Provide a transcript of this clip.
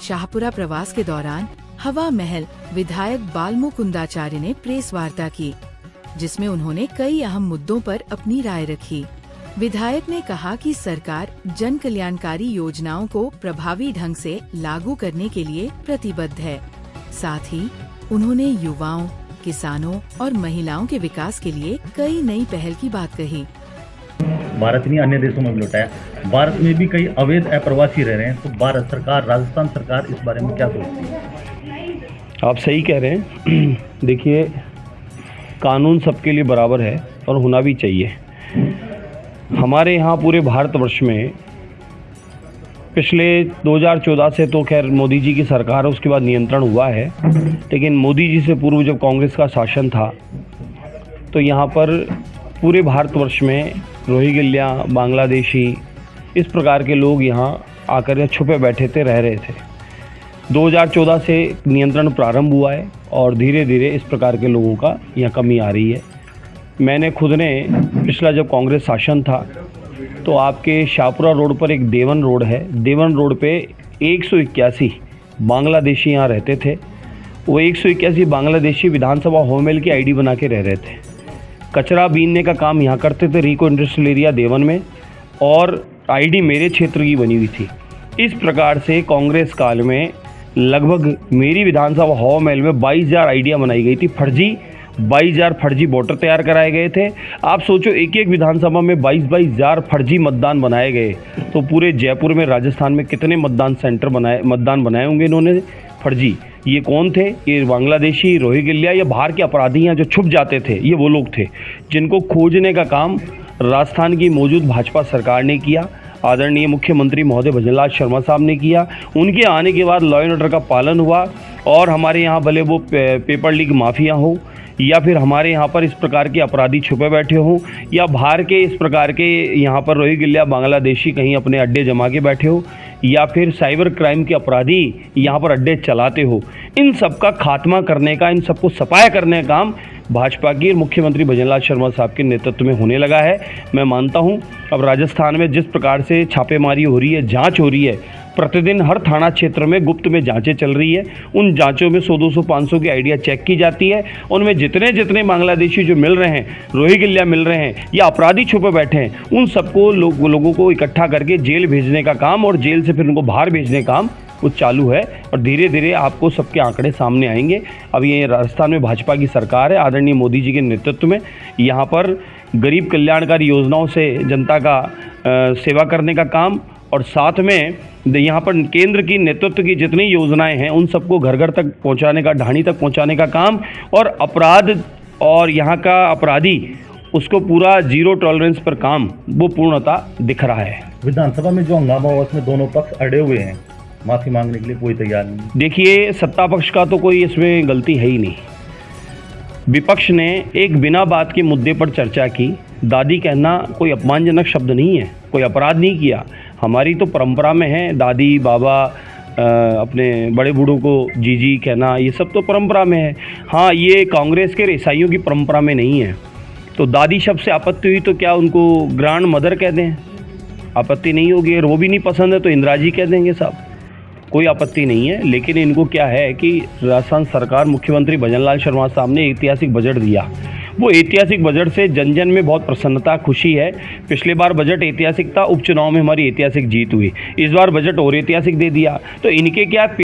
शाहपुरा प्रवास के दौरान हवा महल विधायक बालमुकुंदाचार्य ने प्रेस वार्ता की, जिसमें उन्होंने कई अहम मुद्दों पर अपनी राय रखी। विधायक ने कहा कि सरकार जन कल्याणकारी योजनाओं को प्रभावी ढंग से लागू करने के लिए प्रतिबद्ध है। साथ ही उन्होंने युवाओं, किसानों और महिलाओं के विकास के लिए कई नई पहल की बात कही। भारत ने अन्य देशों में भी लौटाया, भारत में भी कई अवैध अप्रवासी रह रहे हैं, तो भारत सरकार, राजस्थान सरकार इस बारे में क्या सोचती है? आप सही कह रहे हैं। देखिए, कानून सबके लिए बराबर है और होना भी चाहिए। हमारे यहाँ पूरे भारतवर्ष में पिछले 2014 से तो खैर मोदी जी की सरकार है, उसके बाद नियंत्रण हुआ है, लेकिन मोदी जी से पूर्व जब कांग्रेस का शासन था तो यहाँ पर पूरे भारतवर्ष में रोहिंग्या, बांग्लादेशी, इस प्रकार के लोग यहाँ आकर छुपे बैठे थे, रह रहे थे। 2014 से नियंत्रण प्रारंभ हुआ है और धीरे धीरे इस प्रकार के लोगों का यहाँ कमी आ रही है। मैंने खुद ने पिछला जब कांग्रेस शासन था तो आपके शाहपुरा रोड पर एक देवन रोड है, देवन रोड पे 181 बांग्लादेशी यहाँ रहते थे। वो 181 बांग्लादेशी विधानसभा होममेल की आईडी बना के रह रहे थे। कचरा बीनने का काम यहाँ करते थे रिको इंडस्ट्रियल एरिया देवन में, और आईडी मेरे क्षेत्र की बनी हुई थी। इस प्रकार से कांग्रेस काल में लगभग मेरी विधानसभा होममेल में 22,000 आईडियाँ बनाई गई थी, फर्जी 22,000 फर्जी वोटर तैयार कराए गए थे। आप सोचो, एक एक विधानसभा में 22,000 फर्जी मतदान बनाए गए, तो पूरे जयपुर में, राजस्थान में कितने मतदान बनाए होंगे इन्होंने फर्जी। ये कौन थे? ये बांग्लादेशी, रोहिंग्या या बाहर के अपराधी हैं जो छुप जाते थे। ये वो लोग थे जिनको खोजने का काम राजस्थान की मौजूद भाजपा सरकार ने किया। आदरणीय मुख्यमंत्री महोदय भजनलाल शर्मा साहब ने किया। उनके आने के बाद लॉ एंड ऑर्डर का पालन हुआ, और हमारे यहाँ भले वो पेपर लीक माफिया हो या फिर हमारे यहाँ पर इस प्रकार के अपराधी छुपे बैठे हों, या बाहर के इस प्रकार के यहाँ पर रोहिंग्या, बांग्लादेशी कहीं अपने अड्डे जमा के बैठे हो, या फिर साइबर क्राइम के अपराधी यहाँ पर अड्डे चलाते हो, इन सब का खात्मा करने का, इन सबको सफाया करने का काम भाजपा की मुख्यमंत्री भजनलाल शर्मा साहब के नेतृत्व में होने लगा है। मैं मानता हूँ अब राजस्थान में जिस प्रकार से छापेमारी हो रही है, जांच हो रही है, प्रतिदिन हर थाना क्षेत्र में गुप्त में जांचें चल रही है। उन जांचों में 100, 200, 500 की आइडिया चेक की जाती है। उनमें जितने बांग्लादेशी जो मिल रहे हैं, रोहिंग्या मिल रहे हैं या अपराधी छुपे बैठे हैं, उन सबको लोगों को इकट्ठा करके जेल भेजने का काम, और जेल से फिर उनको बाहर भेजने का काम वो चालू है। और धीरे धीरे आपको सबके आंकड़े सामने आएंगे। अब ये राजस्थान में भाजपा की सरकार है, आदरणीय मोदी जी के नेतृत्व में। यहाँ पर गरीब कल्याणकारी योजनाओं से जनता का सेवा करने का काम, और साथ में यहाँ पर केंद्र की नेतृत्व की जितनी योजनाएं हैं उन सबको घर घर तक पहुँचाने का, ढाणी तक पहुँचाने का काम, और अपराध और यहाँ का अपराधी उसको पूरा जीरो टॉलरेंस पर काम वो पूर्णतः दिख रहा है। विधानसभा में जो हंगामा हुआ उसमें दोनों पक्ष अड़े हुए हैं, माफी मांगने के लिए कोई तैयार नहीं। देखिए, सत्ता पक्ष का तो कोई इसमें गलती है ही नहीं। विपक्ष ने एक बिना बात के मुद्दे पर चर्चा की। दादी कहना कोई अपमानजनक शब्द नहीं है, कोई अपराध नहीं किया। हमारी तो परंपरा में है दादी, बाबा, अपने बड़े बूढ़ों को जीजी कहना, ये सब तो परंपरा में है। हाँ, ये कांग्रेस के ईसाइयों की परंपरा में नहीं है। तो दादी शब्द से आपत्ति हुई तो क्या उनको ग्रैंड मदर कह दें? आपत्ति नहीं होगी। और वो भी नहीं पसंद है तो इंदिरा जी कह देंगे साहब, कोई आपत्ति नहीं है। लेकिन इनको क्या है कि राजस्थान सरकार, मुख्यमंत्री भजनलाल शर्मा साहब ने ऐतिहासिक बजट दिया। वो ऐतिहासिक बजट से जन जन में बहुत प्रसन्नता, खुशी है। पिछले बार बजट ऐतिहासिक था, उपचुनाव में हमारी ऐतिहासिक जीत हुई। इस बार बजट और ऐतिहासिक दे दिया। तो इनके क्या